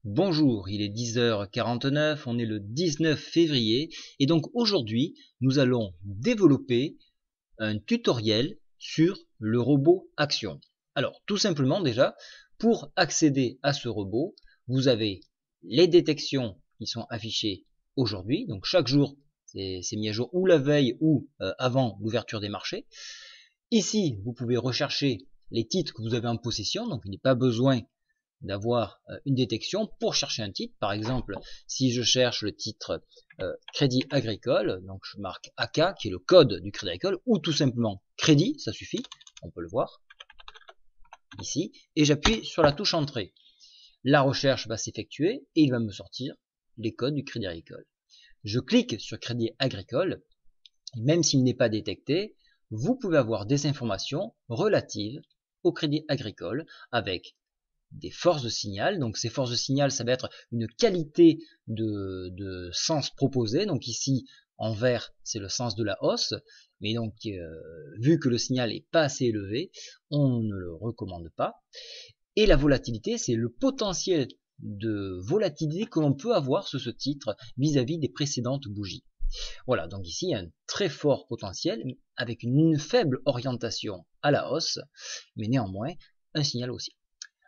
Bonjour, il est 10h49, on est le 19 février et donc aujourd'hui nous allons développer un tutoriel sur le robot Action. Alors tout simplement déjà, pour accéder à ce robot, vous avez les détections qui sont affichées aujourd'hui, donc chaque jour c'est mis à jour ou la veille ou avant l'ouverture des marchés. Ici vous pouvez rechercher les titres que vous avez en possession, donc il n'est pas besoin d'avoir une détection pour chercher un titre. Par exemple, si je cherche le titre Crédit Agricole, donc je marque AK qui est le code du Crédit Agricole, ou tout simplement Crédit, ça suffit, on peut le voir ici, et j'appuie sur la touche Entrée. La recherche va s'effectuer et il va me sortir les codes du Crédit Agricole. Je clique sur Crédit Agricole, et même s'il n'est pas détecté, vous pouvez avoir des informations relatives au Crédit Agricole avec des forces de signal. Donc ces forces de signal, ça va être une qualité de sens proposé. Donc ici, en vert, c'est le sens de la hausse. Mais donc, vu que le signal est pas assez élevé, on ne le recommande pas. Et la volatilité, c'est le potentiel de volatilité que l'on peut avoir sur ce titre vis-à-vis des précédentes bougies. Voilà, donc ici, il y a un très fort potentiel avec une faible orientation à la hausse, mais néanmoins, un signal haussier.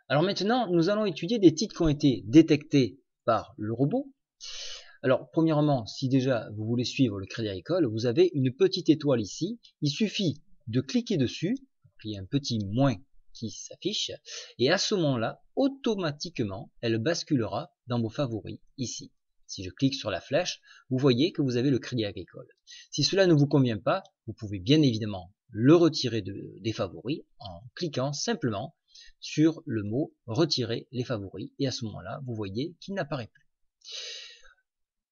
Alors maintenant, nous allons étudier des titres qui ont été détectés par le robot. Alors, premièrement, si déjà vous voulez suivre le Crédit Agricole, vous avez une petite étoile ici. Il suffit de cliquer dessus, il y a un petit moins qui s'affiche, et à ce moment-là, automatiquement, elle basculera dans vos favoris ici. Si je clique sur la flèche, vous voyez que vous avez le Crédit Agricole. Si cela ne vous convient pas, vous pouvez bien évidemment le retirer des favoris en cliquant simplement sur le mot retirer les favoris et à ce moment-là vous voyez qu'il n'apparaît plus.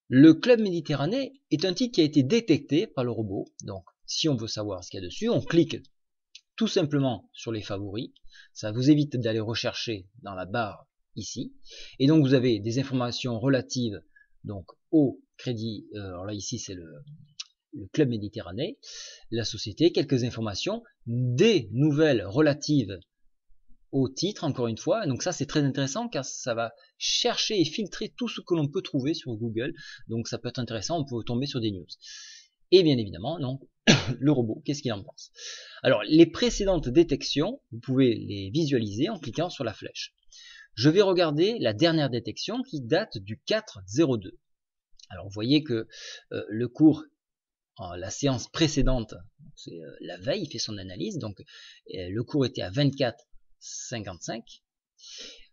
Le Club Méditerranée est un titre qui a été détecté par le robot, donc si on veut savoir ce qu'il y a dessus, on clique tout simplement sur les favoris, ça vous évite d'aller rechercher dans la barre ici, et donc vous avez des informations relatives donc au crédit, alors là ici c'est le Club Méditerranée, la société, quelques informations, des nouvelles relatives au titre, encore une fois. Donc ça c'est très intéressant car ça va chercher et filtrer tout ce que l'on peut trouver sur Google. Donc ça peut être intéressant, on peut tomber sur des news. Et bien évidemment, donc, le robot, qu'est-ce qu'il en pense? Alors les précédentes détections, vous pouvez les visualiser en cliquant sur la flèche. Je vais regarder la dernière détection qui date du 4-02. Alors vous voyez que le cours, la séance précédente, c'est la veille, il fait son analyse, donc le cours était à 24,55.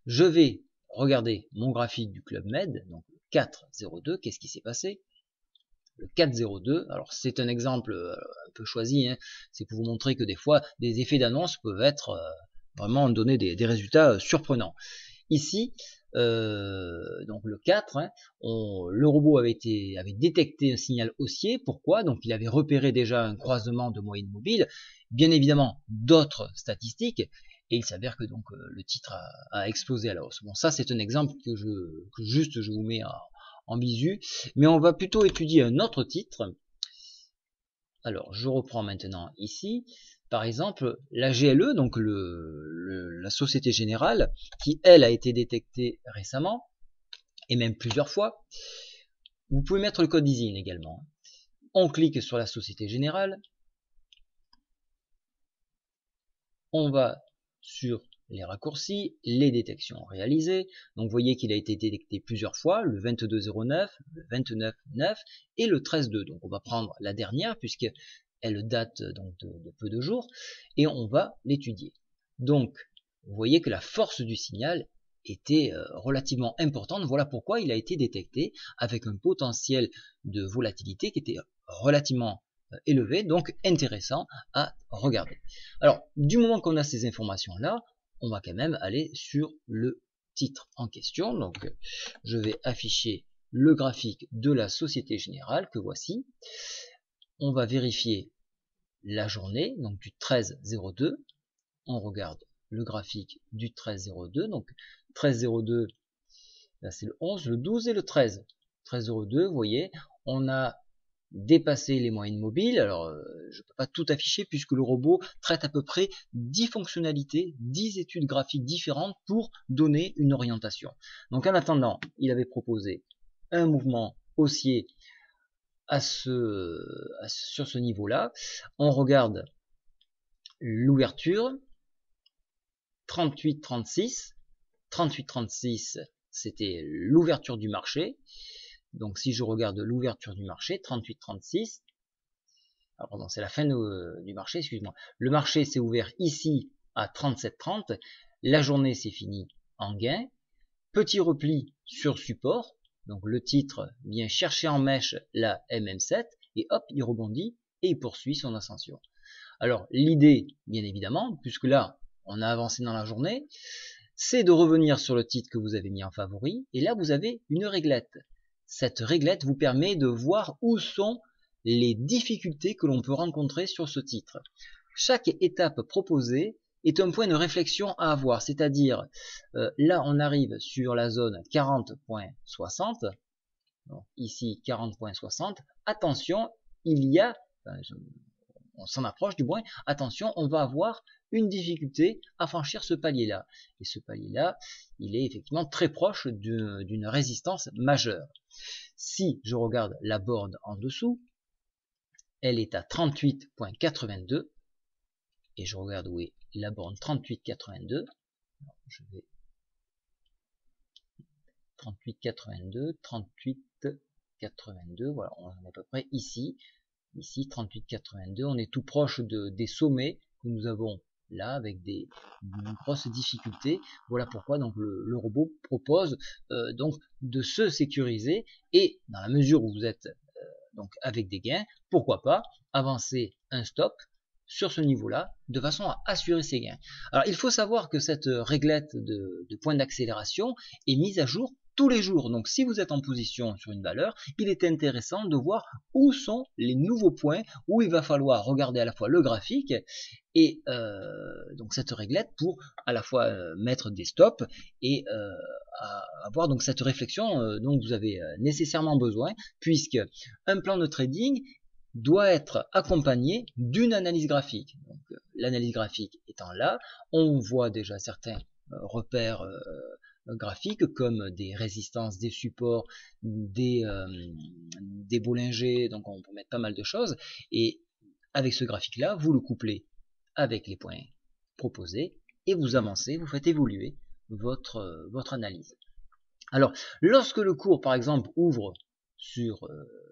Je vais regarder mon graphique du Club Med, donc 4,02, qu'est-ce qui s'est passé? Le 4,02, alors c'est un exemple un peu choisi, hein, c'est pour vous montrer que des fois des effets d'annonce peuvent être vraiment donner des résultats surprenants. Ici, donc le 4, hein, le robot avait détecté un signal haussier. Pourquoi? Donc il avait repéré déjà un croisement de moyenne mobile, bien évidemment d'autres statistiques, et il s'avère que donc le titre a explosé à la hausse. Bon, ça c'est un exemple que je vous mets en visu, mais on va plutôt étudier un autre titre. Alors je reprends maintenant ici. Par exemple, la GLE, donc la Société Générale, qui elle a été détectée récemment, et même plusieurs fois. Vous pouvez mettre le code ISIN également. On clique sur la Société Générale. On va sur les raccourcis, les détections réalisées. Donc vous voyez qu'il a été détecté plusieurs fois, le 2209, le 29.9 et le 13.2. Donc on va prendre la dernière puisque elle date donc de peu de jours, et on va l'étudier. Donc, vous voyez que la force du signal était relativement importante, voilà pourquoi il a été détecté avec un potentiel de volatilité qui était relativement élevé, donc intéressant à regarder. Alors, du moment qu'on a ces informations-là, on va quand même aller sur le titre en question. Donc, je vais afficher le graphique de la Société Générale que voici. On va vérifier la journée, donc du 13-02. On regarde le graphique du 13-02. Donc 13-02, là c'est le 11, le 12 et le 13. 13-02, vous voyez, on a dépasser les moyennes mobiles. Alors, je ne peux pas tout afficher puisque le robot traite à peu près 10 fonctionnalités, 10 études graphiques différentes pour donner une orientation. Donc en attendant, il avait proposé un mouvement haussier sur ce niveau-là. On regarde l'ouverture, 38-36. 38-36, c'était l'ouverture du marché. Donc si je regarde l'ouverture du marché, 38-36, alors pardon, c'est la fin du marché, excuse-moi. Le marché s'est ouvert ici à 37-30, la journée s'est finie en gain, petit repli sur support, donc le titre vient chercher en mèche la MM7, et hop, il rebondit et il poursuit son ascension. Alors l'idée, bien évidemment, puisque là, on a avancé dans la journée, c'est de revenir sur le titre que vous avez mis en favori, et là vous avez une réglette. Cette réglette vous permet de voir où sont les difficultés que l'on peut rencontrer sur ce titre. Chaque étape proposée est un point de réflexion à avoir, c'est-à-dire là on arrive sur la zone 40.60, ici 40.60, attention, il y a, on s'en approche du moins, attention, on va avoir une difficulté à franchir ce palier-là. Et ce palier-là, il est effectivement très proche d'une résistance majeure. Si je regarde la borne en dessous, elle est à 38.82, et je regarde où est la borne 38.82, je vais 38.82, 38.82, voilà, on est à peu près ici, 38.82, on est tout proche des sommets que nous avons là avec des grosses difficultés. Voilà pourquoi donc le robot propose donc de se sécuriser, et dans la mesure où vous êtes donc avec des gains, pourquoi pas avancer un stop sur ce niveau-là de façon à assurer ses gains. Alors il faut savoir que cette réglette de point d'accélération est mise à jour tous les jours. Donc si vous êtes en position sur une valeur, il est intéressant de voir où sont les nouveaux points, où il va falloir regarder à la fois le graphique et donc cette réglette pour à la fois mettre des stops et avoir donc cette réflexion dont vous avez nécessairement besoin, puisque un plan de trading doit être accompagné d'une analyse graphique. Donc l'analyse graphique étant là, on voit déjà certains repères graphiques comme des résistances, des supports, des Bollinger, donc on peut mettre pas mal de choses, et avec ce graphique là vous le couplez avec les points proposés et vous avancez, vous faites évoluer votre analyse. Alors lorsque le cours par exemple ouvre sur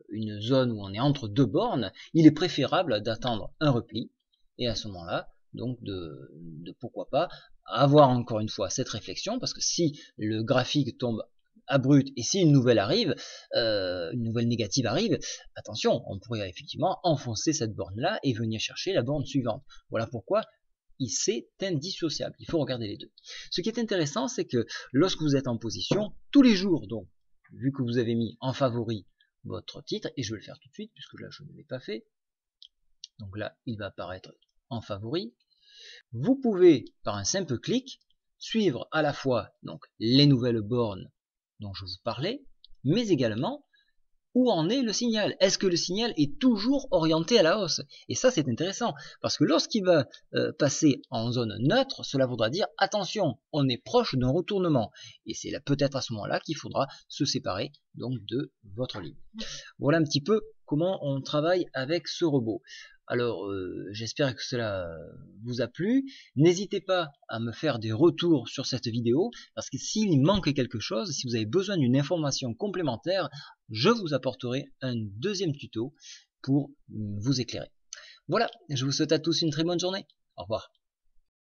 une zone où on est entre deux bornes, il est préférable d'attendre un repli, et à ce moment là donc de pourquoi pas avoir encore une fois cette réflexion, parce que si le graphique tombe abrupt et si une nouvelle arrive, une nouvelle négative arrive, attention, on pourrait effectivement enfoncer cette borne là et venir chercher la borne suivante. Voilà pourquoi c'est indissociable, il faut regarder les deux. Ce qui est intéressant, c'est que lorsque vous êtes en position, tous les jours, donc vu que vous avez mis en favori votre titre, et je vais le faire tout de suite puisque là je ne l'ai pas fait, donc là il va apparaître en favori, vous pouvez par un simple clic suivre à la fois donc les nouvelles bornes dont je vous parlais, mais également où en est le signal. Est-ce que le signal est toujours orienté à la hausse? Et ça c'est intéressant, parce que lorsqu'il va passer en zone neutre, cela voudra dire attention, on est proche d'un retournement, et c'est là peut-être à ce moment-là qu'il faudra se séparer donc de votre ligne. Voilà un petit peu comment on travaille avec ce robot. Alors j'espère que cela vous a plu. N'hésitez pas à me faire des retours sur cette vidéo, parce que s'il manque quelque chose, si vous avez besoin d'une information complémentaire, je vous apporterai un deuxième tuto pour vous éclairer. Voilà, je vous souhaite à tous une très bonne journée. Au revoir.